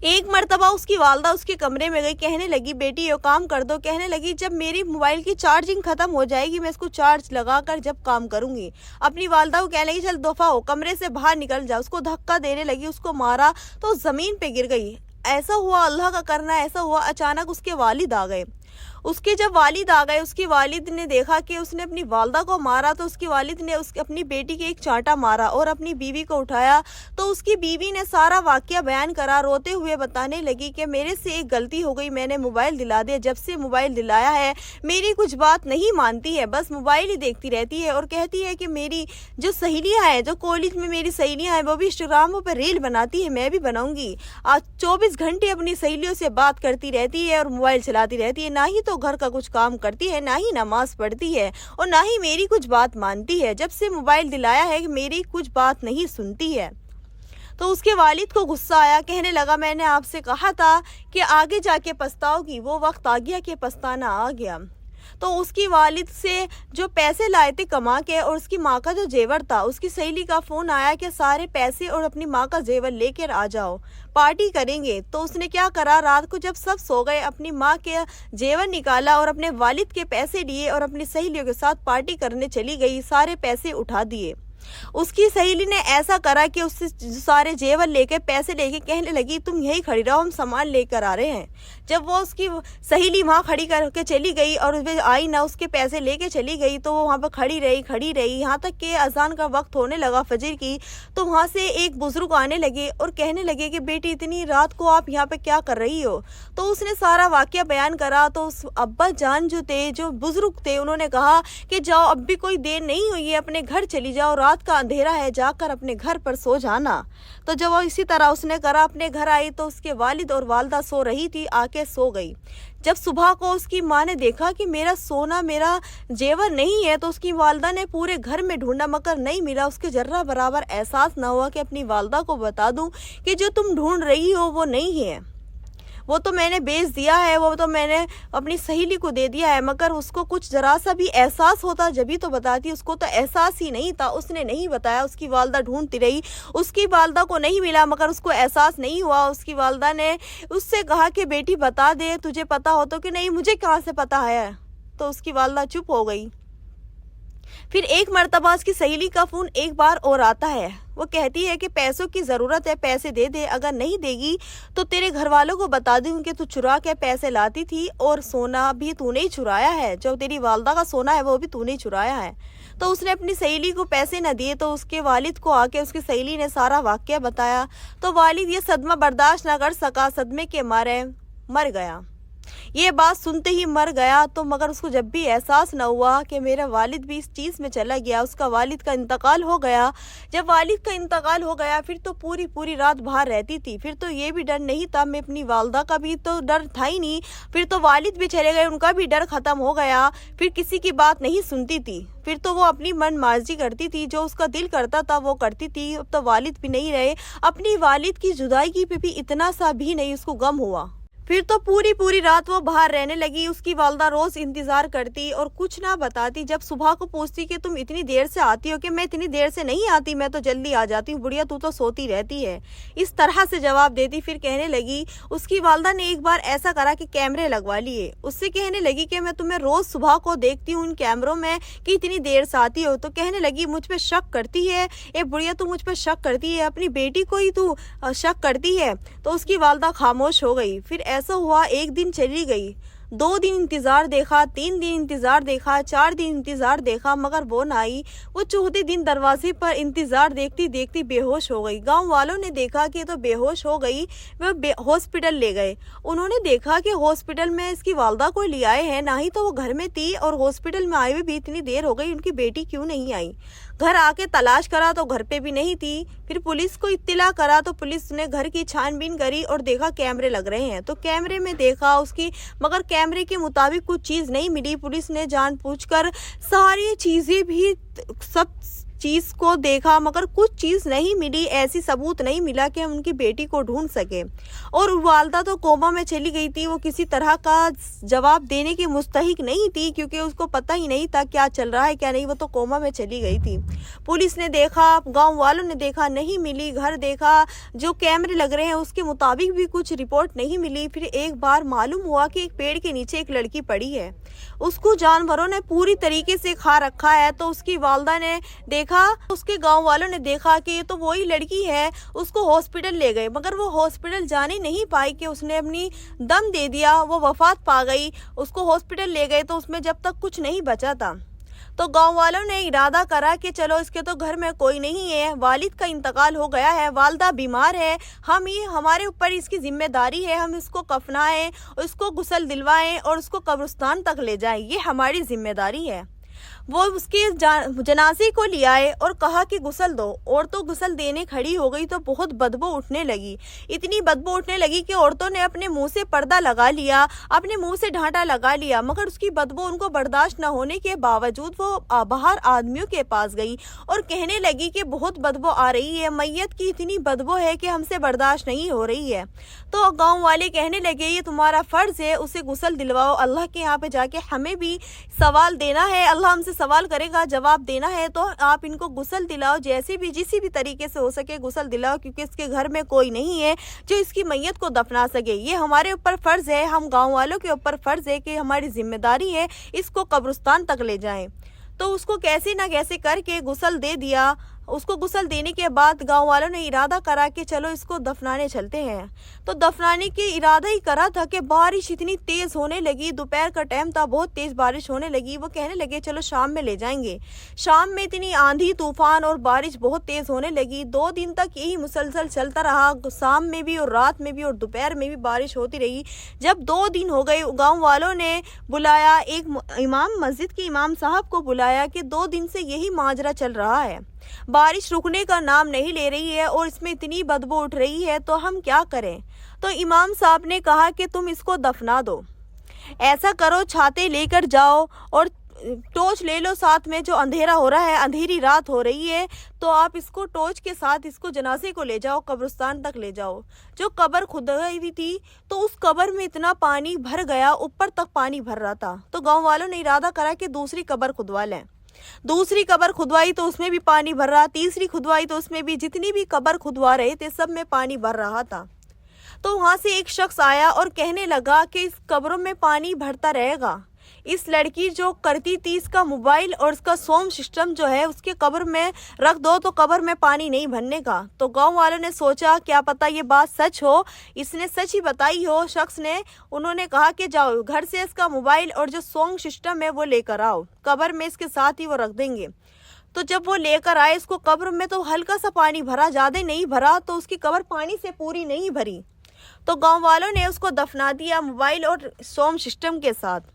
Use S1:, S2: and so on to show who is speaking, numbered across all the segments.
S1: ایک مرتبہ اس کی والدہ اس کے کمرے میں گئی، کہنے لگی بیٹی یہ کام کر دو، کہنے لگی جب میری موبائل کی چارجنگ ختم ہو جائے گی میں اس کو چارج لگا کر جب کام کروں گی۔ اپنی والدہ کو کہنے لگی چل دفعہ ہو، کمرے سے باہر نکل جا، اس کو دھکا دینے لگی، اس کو مارا تو زمین پہ گر گئی۔ ایسا ہوا، اللہ کا کرنا ایسا ہوا، اچانک اس کے والد آ گئے۔ اس کے جب والد آ گئے، اس کی والد نے دیکھا کہ اس نے اپنی والدہ کو مارا تو اس کی والد نے اپنی بیٹی کے ایک چانٹا مارا اور اپنی بیوی کو اٹھایا تو اس کی بیوی نے سارا واقعہ بیان کرا، روتے ہوئے بتانے لگی کہ میرے سے ایک غلطی ہو گئی، میں نے موبائل دلا دیا، جب سے موبائل دلایا ہے میری کچھ بات نہیں مانتی ہے، بس موبائل ہی دیکھتی رہتی ہے اور کہتی ہے کہ میری جو سہیلیاں ہیں، جو کالج میں میری سہیلیاں ہیں، وہ بھی انسٹاگرام پہ ریل بناتی ہے، میں بھی بناؤں گی۔ آج 24 گھنٹے اپنی سہیلیوں سے بات کرتی رہتی ہے اور موبائل چلاتی رہتی ہے، نہ ہی تو گھر کا کچھ کام کرتی ہے، نہ ہی نماز پڑھتی ہے اور نہ ہی میری کچھ بات مانتی ہے، جب سے موبائل دلایا ہے کہ میری کچھ بات نہیں سنتی ہے۔ تو اس کے والد کو غصہ آیا، کہنے لگا میں نے آپ سے کہا تھا کہ آگے جا کے پچھتاؤ گی، وہ وقت آ گیا کہ پچھتانا آ گیا۔ تو اس کی والد سے جو پیسے لائے تھے کما کے اور اس کی ماں کا جو زیور تھا، اس کی سہیلی کا فون آیا کہ سارے پیسے اور اپنی ماں کا زیور لے کر آ جاؤ، پارٹی کریں گے۔ تو اس نے کیا کرا، رات کو جب سب سو گئے اپنی ماں کے زیور نکالا اور اپنے والد کے پیسے لیے اور اپنی سہیلیوں کے ساتھ پارٹی کرنے چلی گئی، سارے پیسے اٹھا دیے۔ اس کی سہیلی نے ایسا کرا کہ اس سے سارے زیور لے کے پیسے لے کے کہنے لگی تم یہی کھڑی رہو، ہم سامان لے کر آ رہے ہیں۔ جب وہ اس کی سہیلی وہاں کھڑی کر کے چلی گئی اور وہ آئی نہ، اس کے پیسے لے کے چلی گئی تو وہ وہاں پہ کھڑی رہی یہاں تک کہ اذان کا وقت ہونے لگا فجر کی۔ تو وہاں سے ایک بزرگ آنے لگے اور کہنے لگے کہ بیٹی اتنی رات کو آپ یہاں پہ کیا کر رہی ہو؟ تو اس نے سارا واقعہ بیان کرا تو اس ابا جان جو تھے، جو بزرگ تھے، انہوں نے کہا کہ جاؤ اب بھی کوئی دیر نہیں ہوئی ہے، اپنے گھر چلی جاؤ، رات کا اندھیرا ہے، جا کر اپنے گھر پر سو جانا۔ تو جب وہ اسی طرح اس نے کرا، اپنے گھر آئی تو اس کے والد اور والدہ سو رہی تھی، آ کے سو گئی۔ جب صبح کو اس کی ماں نے دیکھا کہ میرا سونا، میرا زیور نہیں ہے، تو اس کی والدہ نے پورے گھر میں ڈھونڈا مگر نہیں ملا۔ اس کے ذرہ برابر احساس نہ ہوا کہ اپنی والدہ کو بتا دوں کہ جو تم ڈھونڈ رہی ہو وہ نہیں ہے، وہ تو میں نے بیچ دیا ہے، وہ تو میں نے اپنی سہیلی کو دے دیا ہے، مگر اس کو کچھ ذرا سا بھی احساس ہوتا جبھی تو بتاتی، اس کو تو احساس ہی نہیں تھا، اس نے نہیں بتایا۔ اس کی والدہ ڈھونڈتی رہی، اس کی والدہ کو نہیں ملا مگر اس کو احساس نہیں ہوا۔ اس کی والدہ نے اس سے کہا کہ بیٹی بتا دے، تجھے پتا ہو تو، کہ نہیں مجھے کہاں سے پتا ہے۔ تو اس کی والدہ چپ ہو گئی۔ پھر ایک مرتبہ اس کی سہیلی کا فون ایک بار اور آتا ہے، وہ کہتی ہے کہ پیسوں کی ضرورت ہے، پیسے دے دے، اگر نہیں دے گی تو تیرے گھر والوں کو بتا دوں کہ تو چرا کے پیسے لاتی تھی اور سونا بھی تو نے چرایا ہے، جو تیری والدہ کا سونا ہے وہ بھی تو نے چرایا ہے۔ تو اس نے اپنی سہیلی کو پیسے نہ دیے تو اس کے والد کو آ کے اس کی سہیلی نے سارا واقعہ بتایا تو والد یہ صدمہ برداشت نہ کر سکا، صدمے کے مارے مر گیا۔ یہ بات سنتے ہی مر گیا تو مگر اس کو جب بھی احساس نہ ہوا کہ میرا والد بھی اس چیز میں چلا گیا، اس کا والد کا انتقال ہو گیا۔ جب والد کا انتقال ہو گیا پھر تو پوری رات باہر رہتی تھی، پھر تو یہ بھی ڈر نہیں تھا، میں اپنی والدہ کا بھی تو ڈر تھا ہی نہیں، پھر تو والد بھی چلے گئے، ان کا بھی ڈر ختم ہو گیا، پھر کسی کی بات نہیں سنتی تھی، پھر تو وہ اپنی من مرضی کرتی تھی، جو اس کا دل کرتا تھا وہ کرتی تھی۔ اب تو والد بھی نہیں رہے، اپنی والد کی جدائی پہ بھی اتنا سا بھی نہیں اس کو غم ہوا۔ پھر تو پوری رات وہ باہر رہنے لگی۔ اس کی والدہ روز انتظار کرتی اور کچھ نہ بتاتی، جب صبح کو پوچھتی کہ تم اتنی دیر سے آتی ہو، کہ میں اتنی دیر سے نہیں آتی، میں تو جلدی آ جاتی ہوں، بڑھیا تو سوتی رہتی ہے، اس طرح سے جواب دیتی۔ پھر کہنے لگی، اس کی والدہ نے ایک بار ایسا کرا کہ کیمرے لگوا لیے، اس سے کہنے لگی کہ میں تمہیں روز صبح کو دیکھتی ہوں ان کیمروں میں کہ اتنی دیر سے آتی ہو، تو کہنے لگی مجھ پہ شک کرتی ہے، اے بڑھیا تو مجھ پہ شک کرتی ہے، اپنی بیٹی کو ہی تو شک کرتی ہے۔ تو اس کی والدہ خاموش ہو گئی۔ پھر ایسا ہوا، ایک دن چلی گئی، 2 دن انتظار دیکھا، 3 دن انتظار دیکھا، 4 دن انتظار دیکھا مگر وہ نہ آئی۔ وہ چوتھے دن دروازے پر انتظار دیکھتی دیکھتی بے ہوش ہو گئی۔ گاؤں والوں نے دیکھا کہ تو بے ہوش ہو گئی، وہ ہاسپٹل لے گئے۔ انہوں نے دیکھا کہ ہاسپٹل میں اس کی والدہ کو لے آئے ہیں، نہ ہی تو وہ گھر میں تھی، اور ہاسپٹل میں آئے ہوئے بھی اتنی دیر ہو گئی، ان کی بیٹی کیوں نہیں آئی؟ گھر آ کے تلاش کرا تو گھر پہ بھی نہیں تھی۔ پھر پولیس کو اطلاع کرا تو پولیس نے گھر کی چھان بین کری اور دیکھا کیمرے لگ رہے ہیں، تو کیمرے میں دیکھا اس کی، مگر کیمرے کے مطابق کچھ چیز نہیں ملی۔ پولیس نے جان پوچھ کر ساری چیزیں بھی، سب چیز کو دیکھا مگر کچھ چیز نہیں ملی، ایسی ثبوت نہیں ملا کہ ہم ان کی بیٹی کو ڈھونڈ سکے۔ اور والدہ تو کوما میں چلی گئی تھی، وہ کسی طرح کا جواب دینے کی مستحق نہیں تھی کیونکہ اس کو پتہ ہی نہیں تھا کیا چل رہا ہے کیا نہیں، وہ تو کوما میں چلی گئی تھی۔ پولیس نے دیکھا، گاؤں والوں نے دیکھا، نہیں ملی، گھر دیکھا، جو کیمرے لگ رہے ہیں اس کے مطابق بھی کچھ رپورٹ نہیں ملی۔ پھر ایک بار معلوم ہوا کہ ایک پیڑ کے نیچے ایک لڑکی پڑی ہے، اس کو جانوروں نے پوری طریقے سے کھا رکھا ہے۔ تو اس کی والدہ نے دیکھا، اس کے گاؤں والوں نے دیکھا کہ یہ تو وہی لڑکی ہے، اس کو ہاسپٹل لے گئے مگر وہ ہاسپٹل جانے نہیں پائی کہ اس نے اپنی دم دے دیا، وہ وفات پا گئی۔ اس کو ہاسپٹل لے گئے تو اس میں جب تک کچھ نہیں بچا تھا، تو گاؤں والوں نے ارادہ کرا کہ چلو اس کے تو گھر میں کوئی نہیں ہے، والد کا انتقال ہو گیا ہے، والدہ بیمار ہے، ہمارے اوپر اس کی ذمہ داری ہے، ہم اس کو کفنائیں، اس کو غسل دلوائیں اور اس کو قبرستان تک لے جائیں، یہ ہماری ذمہ داری ہے۔ وہ اس کے جنازے کو لے آئے اور کہا کہ غسل دو۔ عورتوں غسل دینے کھڑی ہو گئی تو بہت بدبو اٹھنے لگی، اتنی بدبو اٹھنے لگی کہ عورتوں نے اپنے منہ سے پردہ لگا لیا، اپنے منہ سے ڈھانٹا لگا لیا، مگر اس کی بدبو ان کو برداشت نہ ہونے کے باوجود وہ باہر آدمیوں کے پاس گئی اور کہنے لگی کہ بہت بدبو آ رہی ہے، میت کی اتنی بدبو ہے کہ ہم سے برداشت نہیں ہو رہی ہے۔ تو گاؤں والے کہنے لگے یہ تمہارا فرض ہے، اسے غسل دلواؤ، اللہ کے یہاں پہ جا کے ہمیں بھی سوال دینا ہے، اللہ ہم سے سوال کرے گا، جواب دینا ہے، تو آپ ان کو غسل دلاؤ، جیسے بھی جسی بھی طریقے سے ہو سکے غسل دلاؤ، کیونکہ اس کے گھر میں کوئی نہیں ہے جو اس کی میت کو دفنا سکے۔ یہ ہمارے اوپر فرض ہے، ہم گاؤں والوں کے اوپر فرض ہے کہ ہماری ذمہ داری ہے اس کو قبرستان تک لے جائیں۔ تو اس کو کیسے نہ کیسے کر کے غسل دے دیا۔ اس کو غسل دینے کے بعد گاؤں والوں نے ارادہ کرا کہ چلو اس کو دفنانے چلتے ہیں۔ تو دفنانے کے ارادہ ہی کرا تھا کہ بارش اتنی تیز ہونے لگی، دوپہر کا ٹائم تھا، بہت تیز بارش ہونے لگی۔ وہ کہنے لگے چلو شام میں لے جائیں گے۔ شام میں اتنی آندھی طوفان اور بارش بہت تیز ہونے لگی، 2 دن تک یہی مسلسل چلتا رہا، شام میں بھی اور رات میں بھی اور دوپہر میں بھی بارش ہوتی رہی۔ جب 2 دن ہو گئے، گاؤں والوں نے بلایا، ایک امام، مسجد کے امام صاحب کو بلایا کہ 2 دن سے یہی ماجرا چل رہا ہے، بارش رکنے کا نام نہیں لے رہی ہے اور اس میں اتنی بدبو اٹھ رہی ہے، تو ہم کیا کریں؟ تو امام صاحب نے کہا کہ تم اس کو دفنا دو، ایسا کرو چھاتے لے کر جاؤ اور ٹورچ لے لو ساتھ میں، جو اندھیرا ہو رہا ہے، اندھیری رات ہو رہی ہے، تو آپ اس کو ٹورچ کے ساتھ اس کو جنازے کو لے جاؤ، قبرستان تک لے جاؤ۔ جو قبر کھدوائی ہوئی تھی تو اس قبر میں اتنا پانی بھر گیا، اوپر تک پانی بھر رہا تھا۔ تو گاؤں والوں نے ارادہ کرا کہ دوسری قبر کھدوا لیں۔ دوسری قبر کھدوائی تو اس میں بھی پانی بھر رہا، تیسری کھدوائی تو اس میں بھی، جتنی بھی قبر کھدوا رہے تھے سب میں پانی بھر رہا تھا۔ تو وہاں سے ایک شخص آیا اور کہنے لگا کہ اس قبروں میں پانی بھرتا رہے گا، اس لڑکی جو کرتی تھی اس کا موبائل اور اس کا ساؤنڈ سسٹم جو ہے اس کے قبر میں رکھ دو تو قبر میں پانی نہیں بھرنے کا۔ تو گاؤں والوں نے سوچا کیا پتہ یہ بات سچ ہو، اس نے سچ ہی بتائی ہو شخص نے۔ انہوں نے کہا کہ جاؤ گھر سے اس کا موبائل اور جو ساؤنڈ سسٹم ہے وہ لے کر آؤ، قبر میں اس کے ساتھ ہی وہ رکھ دیں گے۔ تو جب وہ لے کر آئے، اس کو قبر میں تو ہلکا سا پانی بھرا، زیادہ نہیں بھرا، تو اس کی قبر پانی سے پوری نہیں بھری۔ تو گاؤں والوں نے اس کو دفنا دیا موبائل اور ساؤنڈ سسٹم کے ساتھ۔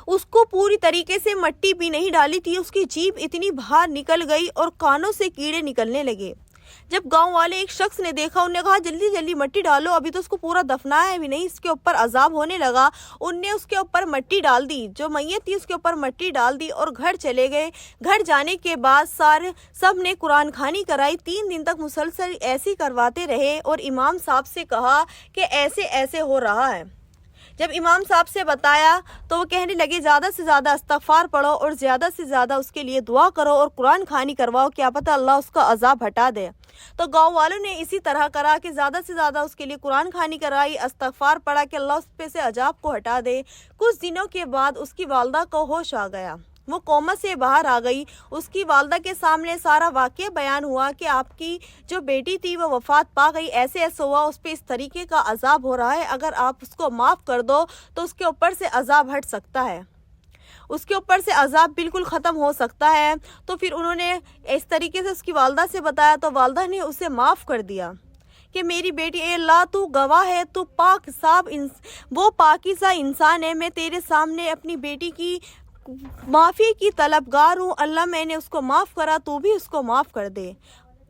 S1: اس کو پوری طریقے سے مٹی بھی نہیں ڈالی تھی، اس کی جیب اتنی باہر نکل گئی اور کانوں سے کیڑے نکلنے لگے۔ جب گاؤں والے ایک شخص نے دیکھا، انہوں نے کہا جلدی جلدی مٹی ڈالو، ابھی تو اس کو پورا دفنایا بھی نہیں، اس کے اوپر عذاب ہونے لگا۔ ان نے اس کے اوپر مٹی ڈال دی، جو میت تھی اس کے اوپر مٹی ڈال دی اور گھر چلے گئے۔ گھر جانے کے بعد سب نے قرآن خوانی کرائی، 3 دن تک مسلسل ایسے کرواتے رہے اور امام صاحب سے کہا کہ ایسے ایسے ہو رہا ہے۔ جب امام صاحب سے بتایا تو وہ کہنے لگے زیادہ سے زیادہ استغفار پڑھو اور زیادہ سے زیادہ اس کے لیے دعا کرو اور قرآن خوانی کرواؤ، کیا پتہ اللہ اس کا عذاب ہٹا دے۔ تو گاؤں والوں نے اسی طرح کرا کہ زیادہ سے زیادہ اس کے لیے قرآن خوانی کرائی، استغفار پڑھا کہ اللہ اس پہ سے عذاب کو ہٹا دے۔ کچھ دنوں کے بعد اس کی والدہ کو ہوش آ گیا، وہ کوما سے باہر آ گئی۔ اس کی والدہ کے سامنے سارا واقعہ بیان ہوا کہ آپ کی جو بیٹی تھی وہ وفات پا گئی، ایسے ایسے ہوا، اس پہ اس طریقے کا عذاب ہو رہا ہے، اگر آپ اس کو معاف کر دو تو اس کے اوپر سے عذاب ہٹ سکتا ہے، اس کے اوپر سے عذاب بالکل ختم ہو سکتا ہے۔ تو پھر انہوں نے اس طریقے سے اس کی والدہ سے بتایا تو والدہ نے اسے معاف کر دیا کہ میری بیٹی، اے اللہ تو گواہ ہے، تو پاک صاف وہ پاکیزہ انسان ہے، میں تیرے سامنے اپنی بیٹی کی معافی کی طلبگار ہوں، اللہ میں نے اس کو معاف کرا، تو بھی اس کو معاف کر دے۔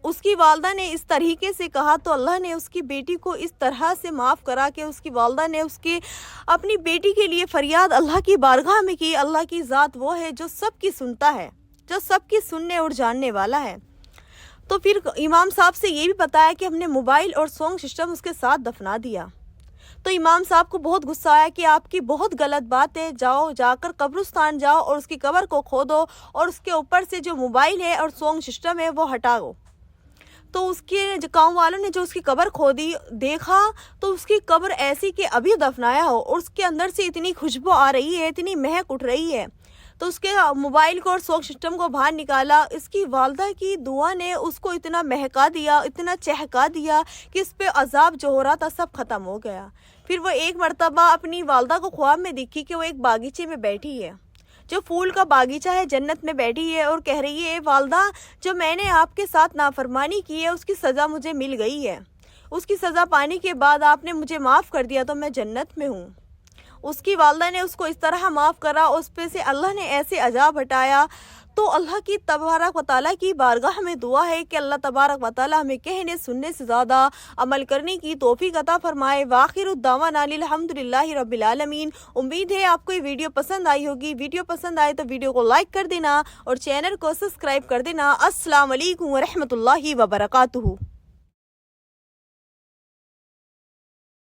S1: اس کی والدہ نے اس طریقے سے کہا تو اللہ نے اس کی بیٹی کو اس طرح سے معاف کرا کہ اس کی والدہ نے اپنی بیٹی کے لیے فریاد اللہ کی بارگاہ میں کی۔ اللہ کی ذات وہ ہے جو سب کی سنتا ہے، جو سب کی سننے اور جاننے والا ہے۔ تو پھر امام صاحب سے یہ بھی بتایا کہ ہم نے موبائل اور سونگ سسٹم اس کے ساتھ دفنا دیا۔ تو امام صاحب کو بہت غصہ آیا کہ آپ کی بہت غلط بات ہے، جا کر قبرستان جاؤ اور اس کی قبر کو کھودو اور اس کے اوپر سے جو موبائل ہے اور سونگ سسٹم ہے وہ ہٹاؤ۔ تو اس کے گاؤں والوں نے جو اس کی قبر کھودی، دیکھا تو اس کی قبر ایسی کہ ابھی دفنایا ہو، اور اس کے اندر سے اتنی خوشبو آ رہی ہے، اتنی مہک اٹھ رہی ہے۔ تو اس کے موبائل کو اور سونگ سسٹم کو باہر نکالا۔ اس کی والدہ کی دعا نے اس کو اتنا مہکا دیا، اتنا چہکا دیا کہ اس پہ عذاب جو ہو رہا تھا سب ختم ہو گیا۔ پھر وہ ایک مرتبہ اپنی والدہ کو خواب میں دکھی کہ وہ ایک باغیچے میں بیٹھی ہے، جو پھول کا باغیچہ ہے، جنت میں بیٹھی ہے، اور کہہ رہی ہے والدہ جو میں نے آپ کے ساتھ نافرمانی کی ہے اس کی سزا مجھے مل گئی ہے، اس کی سزا پانے کے بعد آپ نے مجھے معاف کر دیا تو میں جنت میں ہوں۔ اس کی والدہ نے اس کو اس طرح معاف کرا، اس پہ سے اللہ نے ایسے عذاب ہٹایا۔ تو اللہ کی تبارک و تعالیٰ کی بارگاہ میں دعا ہے کہ اللہ تبارک و تعالیٰ ہمیں کہنے سننے سے زیادہ عمل کرنے کی توفیق عطا فرمائے۔ وآخر الدعوانا الحمدللہ رب العالمین۔ امید ہے آپ کو یہ ویڈیو پسند آئی ہوگی۔ ویڈیو پسند آئے تو ویڈیو کو لائک کر دینا اور چینل کو سبسکرائب کر دینا۔ السلام علیکم ورحمۃ اللہ وبرکاتہ۔